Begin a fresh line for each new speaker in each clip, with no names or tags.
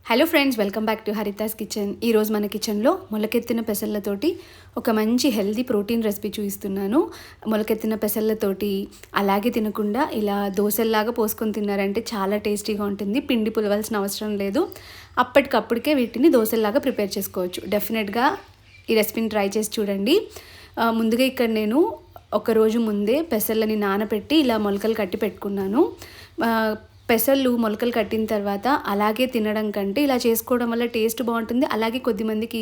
Hello friends, welcome back to Haritha's kitchen. ఈరోజు మన కిచెన్లో మొలకెత్తిన పెసళ్ళతోటి ఒక మంచి హెల్దీ ప్రోటీన్ రెసిపీ చూపిస్తున్నాను. మొలకెత్తిన పెసళ్ళతోటి అలాగే తినకుండా ఇలా దోశల్లాగా పోసుకొని తిన్నారంటే చాలా టేస్టీగా ఉంటుంది. పిండి పులవాల్సిన అవసరం లేదు. అప్పటికప్పటికే వీటిని దోశల్లాగా ప్రిపేర్ చేసుకోవచ్చు. డెఫినెట్గా ఈ రెసిపీని ట్రై చేసి చూడండి. ముందుగా ఇక్కడ నేను ఒక రోజు ముందే పెసళ్ళని నానబెట్టి ఇలా మొలకలు కట్టి పెట్టుకున్నాను. పెసళ్ళు మొలకలు కట్టిన తర్వాత అలాగే తినడం కంటే ఇలా చేసుకోవడం వల్ల టేస్ట్ బాగుంటుంది. అలాగే కొద్దిమందికి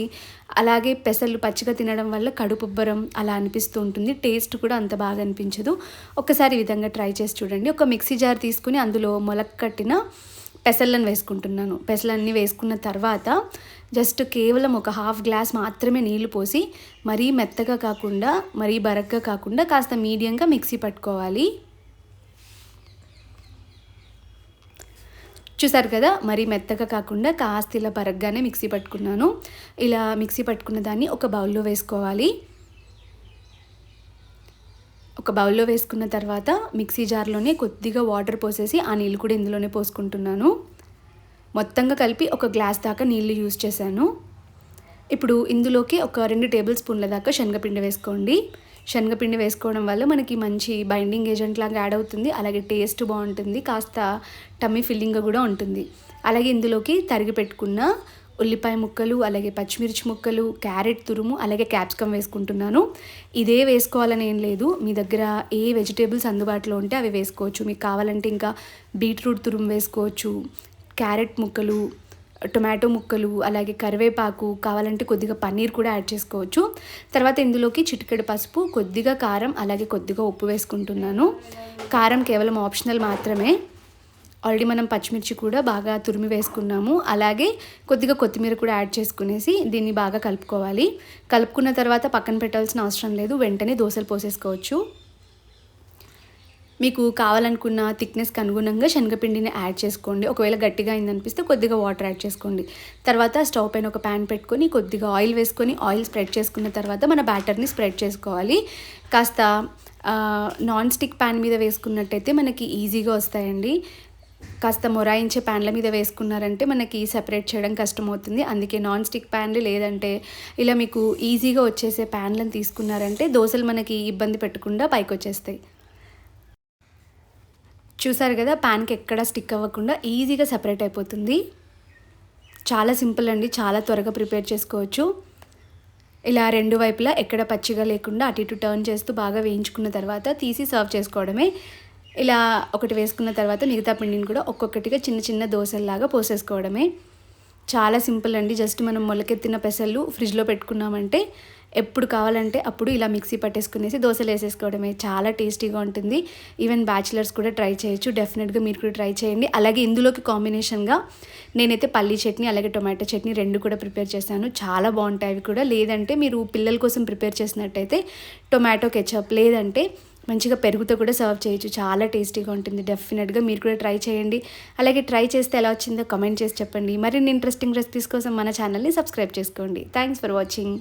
అలాగే పెసళ్ళు పచ్చిగా తినడం వల్ల కడుపుబ్బరం అలా అనిపిస్తూ ఉంటుంది. టేస్ట్ కూడా అంత బాగా అనిపించదు. ఒక్కసారి ఈ విధంగా ట్రై చేసి చూడండి. ఒక మిక్సీ జార్ తీసుకుని అందులో మొలక కట్టిన పెసళ్ళని వేసుకుంటున్నాను. పెసలన్నీ వేసుకున్న తర్వాత జస్ట్ కేవలం ఒక హాఫ్ గ్లాస్ మాత్రమే నీళ్లు పోసి మరీ మెత్తగా కాకుండా మరీ బరగ్గా కాకుండా కాస్త మీడియంగా మిక్సీ పట్టుకోవాలి. చూసారు కదా, మరీ మెత్తగా కాకుండా కాస్త ఇలా బరగ్గానే మిక్సీ పట్టుకున్నాను. ఇలా మిక్సీ పట్టుకున్న దాన్ని ఒక బౌల్లో వేసుకోవాలి. ఒక బౌల్లో వేసుకున్న తర్వాత మిక్సీ జార్లోనే కొద్దిగా వాటర్ పోసేసి ఆ నీళ్ళు కూడా ఇందులోనే పోసుకుంటున్నాను. మొత్తంగా కలిపి ఒక గ్లాస్ దాకా నీళ్ళు యూజ్ చేశాను. ఇప్పుడు ఇందులోకి ఒక 2 టేబుల్ స్పూన్ల దాకా శనగపిండి వేసుకోండి. శనగపిండి వేసుకోవడం వల్ల మనకి మంచి బైండింగ్ ఏజెంట్ లాగా యాడ్ అవుతుంది. అలాగే టేస్ట్ బాగుంటుంది, కాస్త టమ్మీ ఫిల్లింగ్గా కూడా ఉంటుంది. అలాగే ఇందులోకి తరిగి పెట్టుకున్న ఉల్లిపాయ ముక్కలు, అలాగే పచ్చిమిర్చి ముక్కలు, క్యారెట్ తురుము, అలాగే క్యాప్సికమ్ వేసుకుంటున్నాను. ఇదే వేసుకోవాలని ఏం లేదు, మీ దగ్గర ఏ వెజిటేబుల్స్ అందుబాటులో ఉంటే అవి వేసుకోవచ్చు. మీకు కావాలంటే ఇంకా బీట్రూట్ తురుము వేసుకోవచ్చు, క్యారెట్ ముక్కలు, టొమాటో ముక్కలు, అలాగే కరివేపాకు, కావాలంటే కొద్దిగా పన్నీర్ కూడా యాడ్ చేసుకోవచ్చు. తర్వాత ఇందులోకి చిటికెడు పసుపు, కొద్దిగా కారం, అలాగే కొద్దిగా ఉప్పు వేసుకుంటున్నాను. కారం కేవలం ఆప్షనల్ మాత్రమే. ఆల్రెడీ మనం పచ్చిమిర్చి కూడా బాగా తురిమి వేసుకున్నాము. అలాగే కొద్దిగా కొత్తిమీర కూడా యాడ్ చేసుకునేసి దీన్ని బాగా కలుపుకోవాలి. కలుపుకున్న తర్వాత పక్కన పెట్టాల్సిన అవసరం లేదు, వెంటనే దోశలు పోసేసుకోవచ్చు. మీకు కావాలనుకున్న థిక్నెస్కి అనుగుణంగా శనగపిండిని యాడ్ చేసుకోండి. ఒకవేళ గట్టిగా అయిందనిపిస్తే కొద్దిగా వాటర్ యాడ్ చేసుకోండి. తర్వాత స్టవ్ పైన ఒక ప్యాన్ పెట్టుకొని కొద్దిగా ఆయిల్ వేసుకొని ఆయిల్ స్ప్రెడ్ చేసుకున్న తర్వాత మన బ్యాటర్ని స్ప్రెడ్ చేసుకోవాలి. కాస్త నాన్ స్టిక్ ప్యాన్ మీద వేసుకున్నట్టయితే మనకి ఈజీగా వస్తాయండి. కాస్త మొరాయించే ప్యాన్ల మీద వేసుకున్నారంటే మనకి సెపరేట్ చేయడం కష్టమవుతుంది. అందుకే నాన్ స్టిక్ ప్యాన్లు లేదంటే ఇలా మీకు ఈజీగా వచ్చేసే ప్యాన్లను తీసుకున్నారంటే దోశలు మనకి ఇబ్బంది పెట్టకుండా పైకి వచ్చేస్తాయి. చూసారు కదా, ప్యాన్కి ఎక్కడ స్టిక్ అవ్వకుండా ఈజీగా సెపరేట్ అయిపోతుంది. చాలా సింపుల్ అండి, చాలా త్వరగా ప్రిపేర్ చేసుకోవచ్చు. ఇలా రెండు వైపులా ఎక్కడ పచ్చిగా లేకుండా అటు ఇటు టర్న్ చేస్తూ బాగా వేయించుకున్న తర్వాత తీసి సర్వ్ చేసుకోవడమే. ఇలా ఒకటి వేసుకున్న తర్వాత మిగతా పిండిని కూడా ఒక్కొక్కటిగా చిన్న చిన్న దోశల్లాగా పోసేసుకోవడమే. చాలా సింపుల్ అండి. జస్ట్ మనం మొలకెత్తిన పెసళ్ళు ఫ్రిడ్జ్లో పెట్టుకున్నామంటే ఎప్పుడు కావాలంటే అప్పుడు ఇలా మిక్సీ పట్టేసుకునేసి దోశలు వేసేసుకోవడమే. చాలా టేస్టీగా ఉంటుంది. ఈవెన్ బ్యాచిలర్స్ కూడా ట్రై చేయొచ్చు. డెఫినెట్గా మీరు కూడా ట్రై చేయండి. అలాగే ఇందులోకి కాంబినేషన్గా నేనైతే పల్లీ చట్నీ అలాగే టొమాటో చట్నీ 2 కూడా ప్రిపేర్ చేశాను. చాలా బాగుంటాయి అవి కూడా. లేదంటే మీరు పిల్లల కోసం ప్రిపేర్ చేసినట్టయితే టొమాటో కెచప్, లేదంటే మంచిగా పెరుగుతో కూడా సర్వ్ చేయొచ్చు. చాలా టేస్టీగా ఉంటుంది. డెఫినెట్గా మీరు కూడా ట్రై చేయండి. అలాగే ట్రై చేస్తే ఎలా వచ్చిందో కమెంట్ చేసి చెప్పండి. మరిన్ని ఇంట్రెస్టింగ్ రెసిపీస్ కోసం మన ఛానల్ని సబ్స్క్రైబ్ చేసుకోండి. Thanks for watching.